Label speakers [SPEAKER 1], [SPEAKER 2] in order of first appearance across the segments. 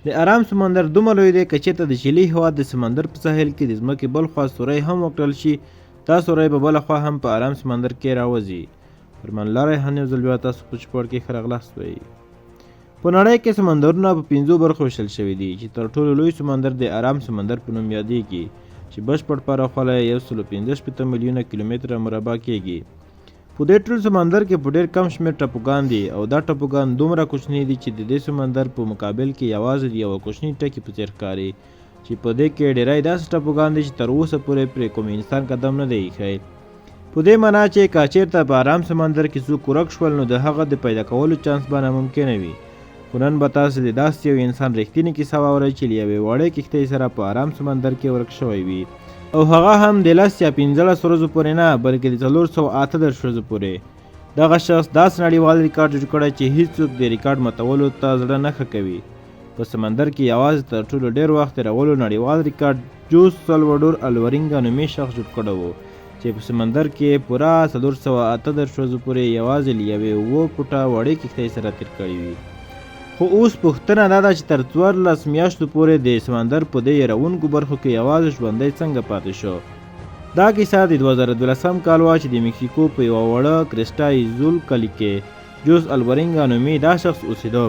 [SPEAKER 1] د ارام سمندر دومره لوی دی که چېرته د چیلي هېواد د سمندر په ساحل کې د ځمکې بل خوا سوری هم وکړل شي، دا سوری به بله خوا هم په ارام سمندر کې راوځي. فرمانالله ریحان یو ځل بیا تاسو په چوپړ کې ښه راغلاست وایي. په نړۍ کې سمندرونه په 5 برخو ویشل شوي دي چې تر ټولو لوی سمندر د ارام سمندر په نوم یادېږي چې بشپړ پراخوالی 165 میلیونه کیلومتره مربع کېږي. په دې ټول سمندر کې په ډېر کم شمېر ټاپوګان دي او دا ټاپوګان دومره کوچني دي چې د دې سمندر په مقابل کې یوازې د یوه کوچني ټکي په څېر ښکاري چې په دې کې ډېری داسې ټاپوګان دي چې تر اوسه پورې پرې کوم انسان قدم نه دی ایښی. په دې معنا چې که چېرته په ارام سمندر کې څوک ورک شول نو د هغه د پیدا کولو چانس به ناممکنه وي. خو نن به تاسو د داسې یو انسان رښتینې کیسه واورئ چې له یوې وړې کښتۍ سره په ارام سمندر کې ورک شوی وي او هغه هم د 10 یا 15 ورځو پورې نه بلکې د 438 ورځو پورې. دغه شخص داسې نړیوال ریکارډ جوړ کړی چې هیڅوک د ریکارډ ماتولو ته زړه نه ښه کوي. په سمندر کې یوازې تر ټولو ډېر وخت تېرولو نړیوال ریکارډ جوز سلوډور الورینګا نومي شخص جوړ کړی و چې په سمندر کې پوره 438 ورځو پورې یوازې له یوې 7 فوټه وړې کښتۍ سره تېر کړی وي. خو اوس پوښتنه دا ده چې تر 14 میاشتو پورې د سمندر په دې یروونکو برخو کې یوازې ژوندی څنګه پاتې شو. دا کیسه د 2012 کال وه چې د میکسیکو په یوه وړه کرسټا ایزول کلي کې جوز الورینګا نومي دا شخص اوسېده.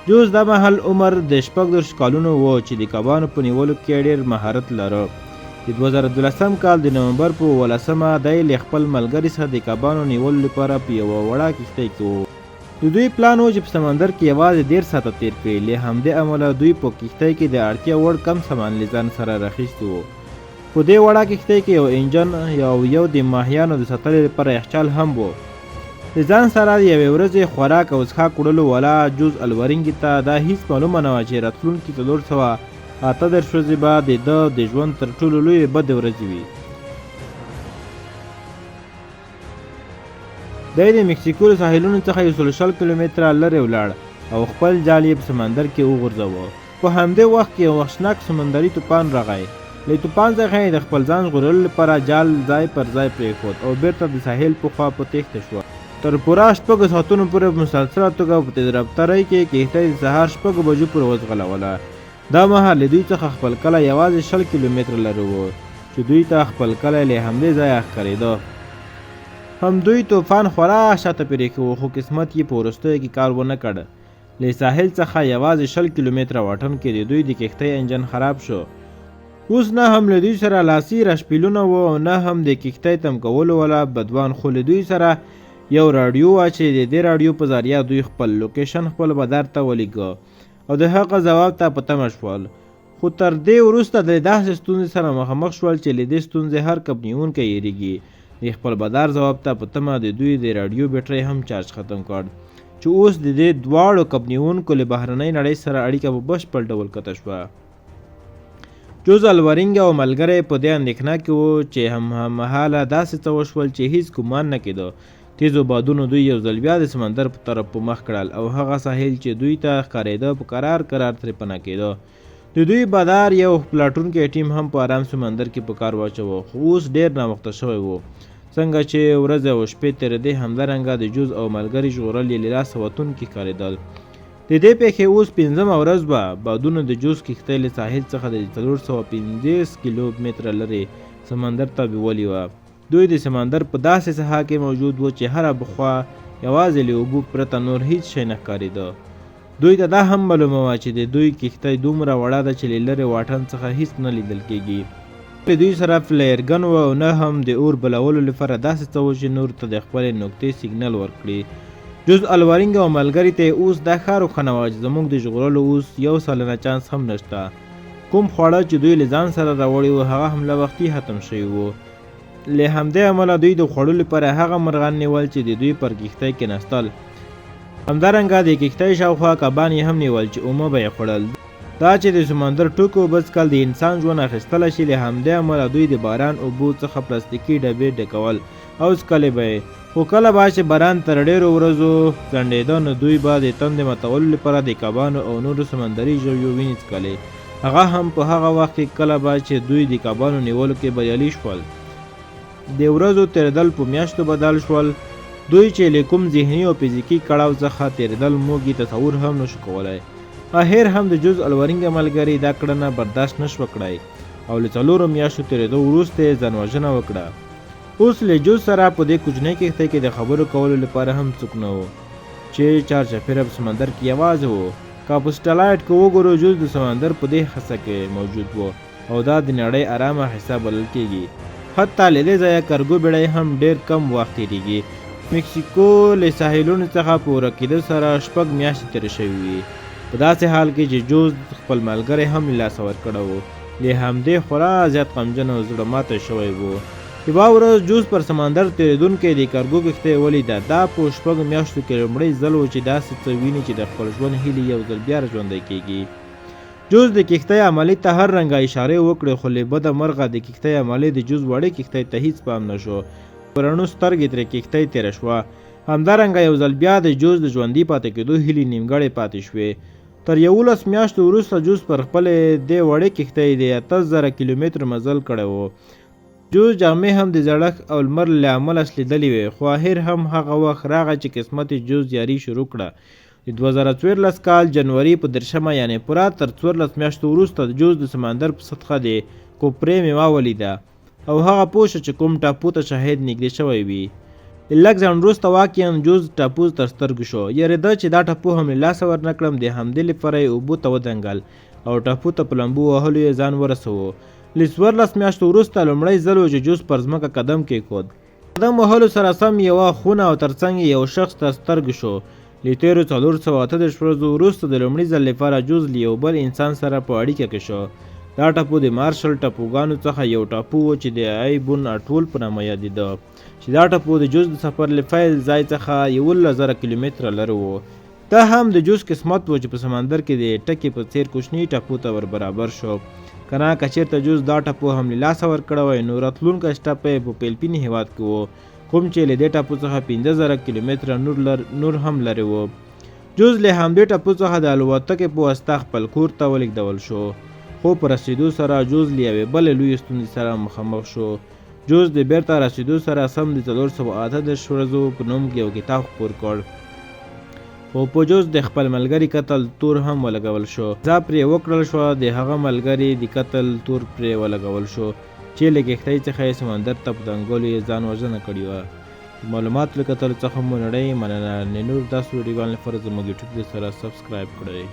[SPEAKER 1] جوز دا مهال عمر د 14 کالونو و چې د کبانو په نیولو کې ډېر مهارت لره. د 2012 کال د نومبر په 18 دی له خپل ملګري سره د کبانو نیولو لپاره په یوه وړه کښتۍ کې و. د دوی پلان و چې په سمندر کې یوازې 10 ساعته تېر کړي. له همدې امله دوی په کښتۍ کې د اړتیا وړ کم سامان له ځان سره راخیستی و. په دې وړه کښتۍ کې یو انجن یو د ماهیانو د ساتلو لپاره یخچال هم و. د ځان سره د یوې ورځې خوراک او څښاک وړلو والا جوز الورینګي ته دا هیڅ معلومه نه وه چې راتلونکي 438 ورځې به د ده د ژوند تر ټولو لویې بدې ورځې وي. دی د میکسیکو له ساحلونو څخه 120 کیلومتره لرې ولاړ او خپل جال یې په سمندر کې وغورځاوه. په همدې وخت کې یو وحشتناک سمندري طوفان راغی. له طوفان څخه یې د خپل ځان ژغورلو لپاره جال ځای پر ځای پرېښود او بیرته د ساحل په خوا په تېښته شوه. تر پوره 6 ساعتونو پورې په مسلسله توګه په تیز رفتارۍ کې کښتۍ د سهار 6 بجو پورې وځغلوله. دا مهال له دوی څخه خپل کلی یوازې 60 کیلومتره لرې و چې دوی ته خپل کلی له همدې ځایه ښکارېده. هم دوی طوفان خورا شاته پرېښه خو قسمت یې په وروستیو کې کار ونه کړ. له ساحل څخه یوازې 60 کیلومتره واټن کې د دوی د کښتۍ انجن خراب شو. اوس نه هم له دوی سره لاسي رشپیلونه و او نه هم د کښتۍ تم کولو والا بدوان، خو له دوی سره یو راډیو وه چې د دې راډیو په ذریعه دوی خپل لوکیشن خپل بدر ته ولیږه او د هغه ځواب ته په تمه شول. خو تر دې وروسته د داسې ستونزې سره مخامخ شول چې له دې ستونزې هر کب نیونکی یېرېږي. د خپل بدر ځواب ته په تمه د دوی د راډیو بیټرۍ هم چارج ختم کړ چې اوس د دې دواړو کب نیونکو له بهرنۍ نړۍ سره اړیکه په بشپړ ډول قطع شوه. جوز الورینګا او ملګری په دې اندېښنه کې و چې هممهاله داسې څه وشول چې هیڅ ګمان نه کېده. تیزو بادونو دوی یو ځل بیا د سمندر په طرف په مخ کړل او هغه ساحل چې دوی ته ښکارېده په قرار ترې پناه کېده. د دوی بدار یو پلاټونکی ټیم هم په ارام سمندر کې په کار واچوه خو اوس ډېر ناوخته شوی و. څنګه چې ورځې او شپې تېرېدې همدارنګه د جوز او ملګري ژغورل یې له لاسه وتونکي ښکارېدل. د دې پیښې اوس 5مه ورځ به بادونو د جوز کښتۍ له ساحل څخه د 450 کیلومتره لرې سمندر ته بیولې وه. دوی د سمندر په داسې ساحه کې موجود و چې هره بخوا یوازې له اوبو پرته نور هیڅ شی نه ښکارېده. دوی ته دا هم معلومه وه چې د دوی کښتۍ دومره وړه ده چې له لرې واټن څخه هیڅ نه لیدل کېږي. له دوی سره فلیرګن و او نه هم د اور بلولو لپاره داسې څه و چې نور ته د خپلې نقطې سیګنل ورکړي. جوز الورینګا او ملګري ته اوس دا ښه روښانه وه چې زموږ د ژغورلو اوس 1 سلنه چانس هم نشته. کوم خواړه چې دوی له ځان سره راوړي وو هغه هم له وختي ختم شوي وو. له همدې امله دوی د خوړو لپاره هغه مرغان نیول چې د دوی پر کښتۍ کېناستل. همدارنګه د کښتۍ شاوخوا کبان یې هم نیول چې اومه به یې خوړل. دا چې د سمندر ټوکو بڅکل د انسان ژوند اخیستلی شي. له همدې امله دوی د باران اوبو څخه پلاستیکي ډبې ډکول او څکلې به یې. خو کله به چې باران تر ډېرو ورځو ځنډېده نو دوی به د تندې ماتولو لپاره د کبانو او نورو سمندري ژویو وینې څکلې. هغه هم په هغه وخت کې کله به چې دوی د کبانو نیولو کې بریالي شول. د ورځو تېرېدل په میاشتو بدل شول. دوی چې له کوم ذهني او فزیکي کړاو څخه تېرېدل موږ یې تصور هم نشو کولی. اخر هم د جوز الورینګه ملګري دا کړنه برداشت نشو کړای او له 4 میاشتو تېرېدو وروسته یې ځانوژنه وکړه. اوس له جوز سره په دې کوچنۍ کښتۍ کې د خبرو کولو لپاره هم څوک نه و چې چارچاپېره په سمندر کې یوازې و. که په سټلایټ کې وګورو جوز د سمندر په دې حصه کې موجود و او دا د نړۍ ارامه حصه بلل کېږي. حتی له دې ځایه کارګو بېړۍ هم ډېر کم وخت تېرېږي. مکسیکو له ساحلونو څخه په ورک کېدو سره 6 میاشتې تېرې شوې وي، په داسې حال کې چې جوز خپل ملګری هم له لاسه ورکړی و. له همدې خورا زیات غمجن او زړه ماتی شوی و. یوه ورځ جوز پر سمندر تېرېدونکی د کارګو کښتۍ ولیده. دا په 6 میاشتو کې لومړی ځل و چې داسې څه ویني چې د خپل ژوند هیلې یو ځل بیا ژوندی کېږي. جوز د کښتۍ عملې ته هر رنګه اشارې وکړې، خو له بده مرغه د کښتۍ عملې د جوز وړې کښتۍ ته هیڅ پام نه شو. په رڼو سترګې ترې کښتۍ تېره شوه. همدارنګه یو ځل بیا د جوز د ژوندي پاتې کېدو هیلې نیمګړې پاتې شوې. تر 11 میاشتو وروسته جوز پر خپلې دې وړې کښتۍ د 80,000 کیلومتر مزل کړی و. جوز جامې هم د زړښت او لمر له امله سلیدلې وې، خو اخر هم هغه وخت راغی چې قسمت جوز یاري شروع کړه. د 2014 کال جنوري په 13 یعنې پوره تر 14 میاشتو وروسته د جوز د سمندر په سطحه د کوپرې میوه ولیده او هغه پوه شو چې کوم ټاپو ته شاهد نږدې شوی وي. لږ ځنډ وروسته واقعا جوز ټاپو تر سترګو شو. یارېده چې دا ټاپو هم له لاسه ورنه کړم. د همدې لپاره یې اوبو ته ودنګل او ټاپو ته په لمبو وهلو یې ځان ورسوه. له 14 میاشتو وروسته لومړی ځل و چې جوز پر ځمکه قدم کېښود. قدم وهلو سره سم یوه خونه او ترڅنګ یې یو شخص تر سترګو شو. له تېرو 438 ورځو وروسته د لومړي ځل لپاره جوز له یو بل انسان سره په اړیکه کې شو. دا ټاپو د مارشل ټاپوګانو څخه یو ټاپو و چې د ایبون اټول په نامه یادېده، چې دا ټاپو د جوز د سفر له پیل ځای څخه 11,000 کیلومتره لرې و. دا هم د جوز قسمت و چې په سمندر کې د ټکي په څېر کوچني ټاپو ته ور برابر شو. که نه که چېرته جوز دا ټاپو هم له لاسه ورکړی وی نو راتلونکی ټاپو یې په فلپین هېواد کې و، کوم چې له دې ټاپو څخه 15,000 کیلومتره نور هم لرې و. جوز له همدې ټاپو څخه د الوتکې په واسطه خپل کور ته ولېږدول شو، خو په رسېدو سره جوز له یوې بلې لویې ستونزې سره مخامخ شو. جوز د بیرته رسېدو سره سم د 428 ورځو په نوم یو کتاب خپور کړ، خو په جوز د خپل ملګري قتل تور هم ولګول شو. ځا پرې وکړل شوه، د هغه ملګري د قتل تور پرې ولګول شو چې له کښتۍ څخه یې سمندر ته په دنګولو یې ځان وژنه کړې وه. معلوماتو له کتلو څخه مو نړۍ مننه. نور داسې ویډیوګانو لپاره زموږ یوټیوب سره سبسکرایب کړئ.